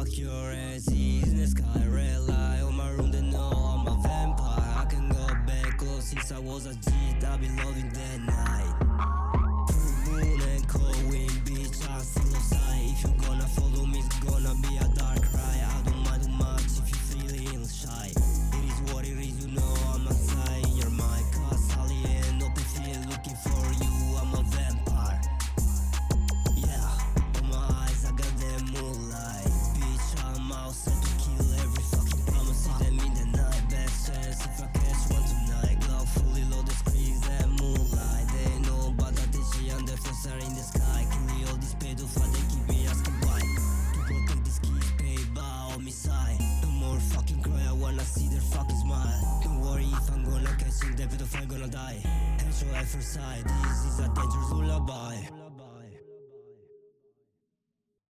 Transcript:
fuck your ass in the sky. Red light on my room, they know I'm a vampire. I can go back close since I was a G. I've been loving that night. Full moon and cold wind, bitch, I'm still outside. If you gonna follow me, it's gonna be a dark ride. I don't mind too much if you feeling shy. It is what it is, you know I'm outside in your mind. Cause alien, open field looking for you, I'm a vampire. Yeah, on my eyes I got that moonlight. Bitch, I'm outside to kill every fucking promise. See them in the night, best chance if I catch one tonight. Glow fully loaded screens, that moonlight. They know about Datenshi and the flares are in the sky. Killing all these pedophiles, they keep me asking why. To protect these kids, paid by on me side. No more fucking cry, I wanna see their fucking smile. Don't worry if I'm gonna catch them, the pedophile gonna die. Headshot at first sight, this is a dangerous lullaby.